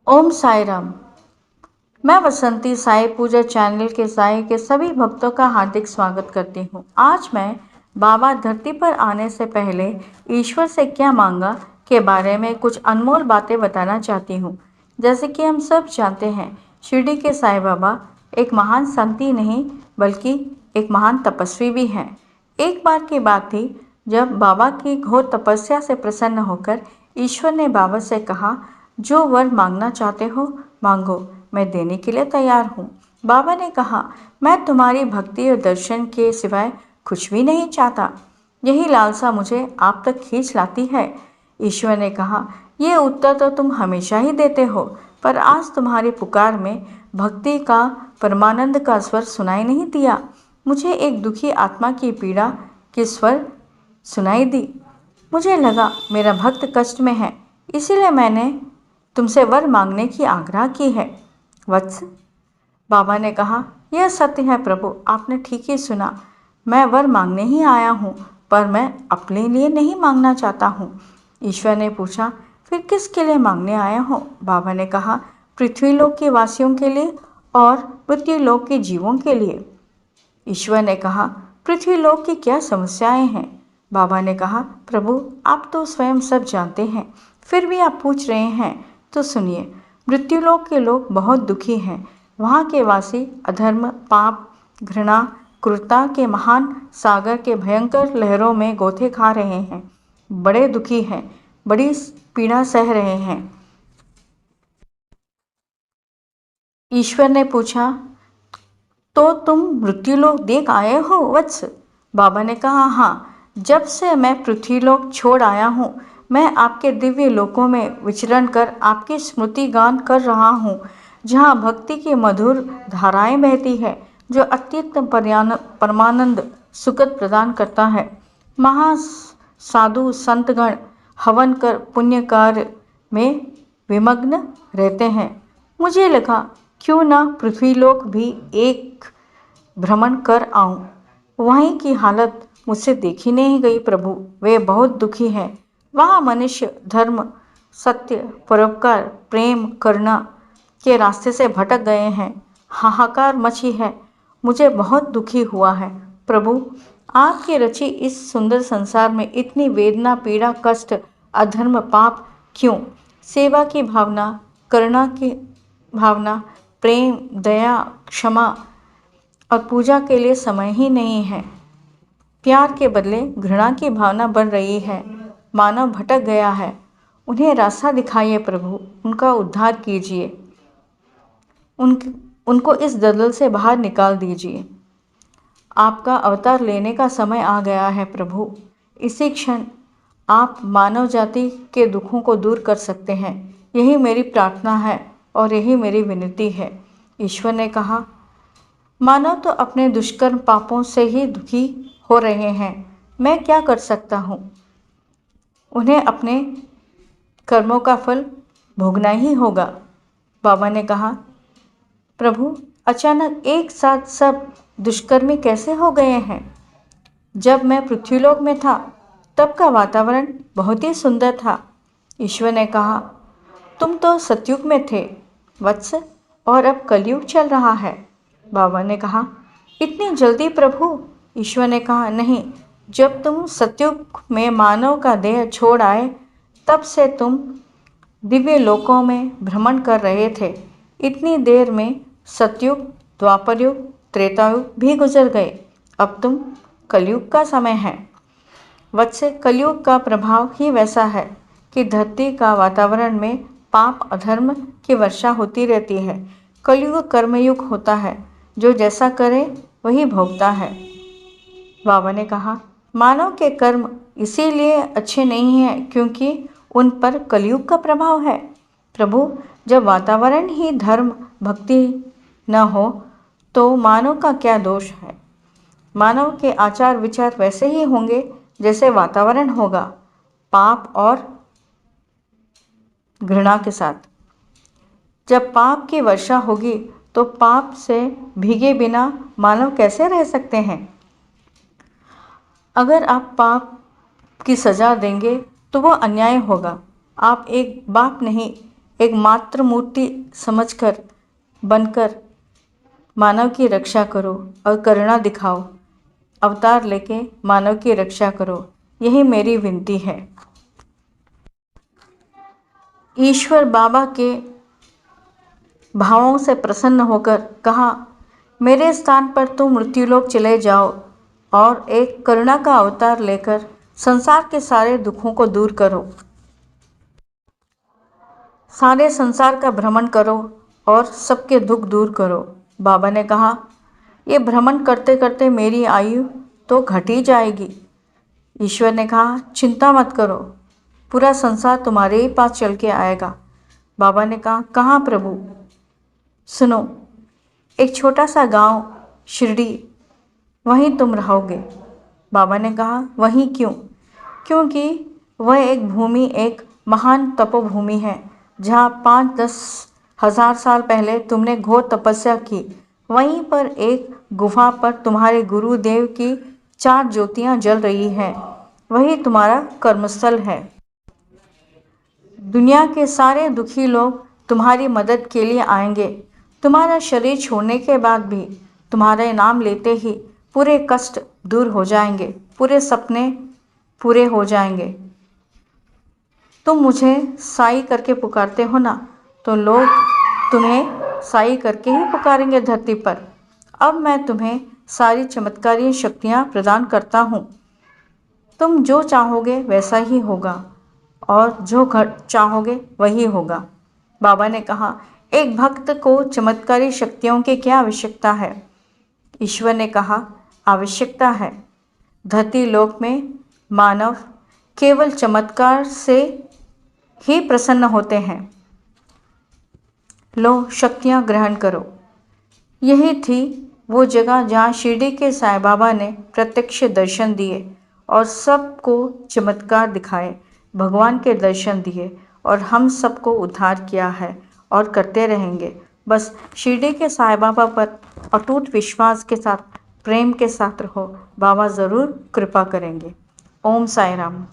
ओम साई राम। मैं बसंती साई पूजा चैनल के साई के सभी भक्तों का हार्दिक स्वागत करती हूँ। आज मैं बाबा धरती पर आने से पहले ईश्वर से क्या मांगा के बारे में कुछ अनमोल बातें बताना चाहती हूँ। जैसे कि हम सब जानते हैं, शिरडी के साईं बाबा एक महान संत ही नहीं बल्कि एक महान तपस्वी भी हैं। एक बार की बात थी जब बाबा की घोर तपस्या से प्रसन्न होकर ईश्वर ने बाबा से कहा, जो वर मांगना चाहते हो मांगो, मैं देने के लिए तैयार हूँ। बाबा ने कहा, मैं तुम्हारी भक्ति और दर्शन के सिवाय कुछ भी नहीं चाहता। यही लालसा मुझे आप तक खींच लाती है। ईश्वर ने कहा, ये उत्तर तो तुम हमेशा ही देते हो, पर आज तुम्हारी पुकार में भक्ति का परमानंद का स्वर सुनाई नहीं दिया। मुझे एक दुखी आत्मा की पीड़ा की स्वर सुनाई दी। मुझे लगा मेरा भक्त कष्ट में है, इसीलिए मैंने तुमसे वर मांगने की आग्रह की है। वत्स, बाबा ने कहा, यह सत्य है प्रभु, आपने ठीक ही सुना। मैं वर मांगने ही आया हूँ, पर मैं अपने लिए नहीं मांगना चाहता हूँ। ईश्वर ने पूछा, फिर किसके लिए मांगने आया हो? बाबा ने कहा, पृथ्वीलोक के वासियों के लिए और मृत्युलोक के जीवों के लिए। ईश्वर ने कहा, पृथ्वीलोक की क्या समस्याएं हैं? बाबा ने कहा, प्रभु आप तो स्वयं सब जानते हैं, फिर भी आप पूछ रहे हैं तो सुनिए। मृत्युलोक के लोग बहुत दुखी हैं। वहाँ के वासी अधर्म, पाप, घृणा, क्रूरता के महान सागर के भयंकर लहरों में गोते खा रहे हैं। बड़े दुखी हैं, बड़ी पीड़ा सह रहे हैं। ईश्वर ने पूछा, तो तुम मृत्युलोक देख आए हो वत्स? बाबा ने कहा, हाँ, जब से मैं पृथ्वीलोक छोड़ आया हूँ, मैं आपके दिव्य लोकों में विचरण कर आपकी स्मृति गान कर रहा हूँ, जहाँ भक्ति की मधुर धाराएं बहती है, जो अत्यंत परमानंद सुखद प्रदान करता है। महा साधु संतगण हवन कर पुण्य कार्य में विमग्न रहते हैं। मुझे लगा, क्यों ना पृथ्वीलोक भी एक भ्रमण कर आऊं। वहीं की हालत मुझसे देखी नहीं गई प्रभु, वे बहुत दुखी हैं। वहाँ मनुष्य धर्म, सत्य, परोपकार, प्रेम, करुणा के रास्ते से भटक गए हैं। हाहाकार मची है। मुझे बहुत दुखी हुआ है प्रभु। आपकी रची इस सुंदर संसार में इतनी वेदना, पीड़ा, कष्ट, अधर्म, पाप क्यों? सेवा की भावना, करुणा की भावना, प्रेम, दया, क्षमा और पूजा के लिए समय ही नहीं है। प्यार के बदले घृणा की भावना बढ़ रही है। मानव भटक गया है। उन्हें रास्ता दिखाइए प्रभु, उनका उद्धार कीजिए, उनको इस दलदल से बाहर निकाल दीजिए। आपका अवतार लेने का समय आ गया है प्रभु। इसी क्षण आप मानव जाति के दुखों को दूर कर सकते हैं। यही मेरी प्रार्थना है और यही मेरी विनती है। ईश्वर ने कहा, मानव तो अपने दुष्कर्म पापों से ही दुखी हो रहे हैं। मैं क्या कर सकता हूँ? उन्हें अपने कर्मों का फल भोगना ही होगा। बाबा ने कहा, प्रभु अचानक एक साथ सब दुष्कर्मी कैसे हो गए हैं? जब मैं पृथ्वीलोक में था तब का वातावरण बहुत ही सुंदर था। ईश्वर ने कहा, तुम तो सतयुग में थे वत्स, और अब कलयुग चल रहा है। बाबा ने कहा, इतनी जल्दी प्रभु? ईश्वर ने कहा, नहीं, जब तुम सतयुग में मानव का देह छोड़ आए तब से तुम दिव्य लोकों में भ्रमण कर रहे थे। इतनी देर में सतयुग, द्वापरयुग, त्रेतायुग भी गुजर गए। अब तुम कलयुग का समय है। वत्स, कलयुग का प्रभाव ही वैसा है कि धरती का वातावरण में पाप, अधर्म की वर्षा होती रहती है। कलयुग कर्मयुग होता है, जो जैसा करे वही भोगता है। बाबा ने कहा, मानव के कर्म इसीलिए अच्छे नहीं हैं क्योंकि उन पर कलयुग का प्रभाव है। प्रभु, जब वातावरण ही धर्म भक्ति न हो तो मानव का क्या दोष है? मानव के आचार विचार वैसे ही होंगे जैसे वातावरण होगा, पाप और घृणा के साथ। जब पाप की वर्षा होगी तो पाप से भीगे बिना मानव कैसे रह सकते हैं? अगर आप पाप की सज़ा देंगे तो वो अन्याय होगा। आप एक बाप नहीं, एक मात्र मूर्ति समझकर बनकर मानव की रक्षा करो और करुणा दिखाओ। अवतार लेके मानव की रक्षा करो, यही मेरी विनती है। ईश्वर बाबा के भावों से प्रसन्न होकर कहा, मेरे स्थान पर तुम मृत्युलोक चले जाओ और एक करुणा का अवतार लेकर संसार के सारे दुखों को दूर करो। सारे संसार का भ्रमण करो और सबके दुख दूर करो। बाबा ने कहा, ये भ्रमण करते करते मेरी आयु तो घट ही जाएगी। ईश्वर ने कहा, चिंता मत करो, पूरा संसार तुम्हारे ही पास चल के आएगा। बाबा ने कहा, कहाँ प्रभु? सुनो, एक छोटा सा गांव शिरडी, वहीं तुम रहोगे। बाबा ने कहा, वहीं क्यों? क्योंकि वह एक भूमि एक महान तपोभूमि है, जहाँ 5-10 हजार साल पहले तुमने घोर तपस्या की। वहीं पर एक गुफा पर तुम्हारे गुरुदेव की 4 ज्योतियाँ जल रही हैं। वही तुम्हारा कर्मस्थल है। दुनिया के सारे दुखी लोग तुम्हारी मदद के लिए आएंगे। तुम्हारा शरीर छोड़ने के बाद भी तुम्हारे नाम लेते ही पूरे कष्ट दूर हो जाएंगे, पूरे सपने पूरे हो जाएंगे। तुम मुझे साई करके पुकारते हो ना, तो लोग तुम्हें साई करके ही पुकारेंगे धरती पर। अब मैं तुम्हें सारी चमत्कारी शक्तियाँ प्रदान करता हूँ। तुम जो चाहोगे वैसा ही होगा और जो चाहोगे वही होगा। बाबा ने कहा, एक भक्त को चमत्कारी शक्तियों की क्या आवश्यकता है? ईश्वर ने कहा, आवश्यकता है। धरती लोक में मानव केवल चमत्कार से ही प्रसन्न होते हैं। लो, शक्तियाँ ग्रहण करो। यही थी वो जगह जहाँ शिरडी के साईं बाबा ने प्रत्यक्ष दर्शन दिए और सबको चमत्कार दिखाए, भगवान के दर्शन दिए और हम सबको उद्धार किया है और करते रहेंगे। बस शिरडी के साईं बाबा पर अटूट विश्वास के साथ, प्रेम के साथ रहो। बाबा ज़रूर कृपा करेंगे। ओम साई राम।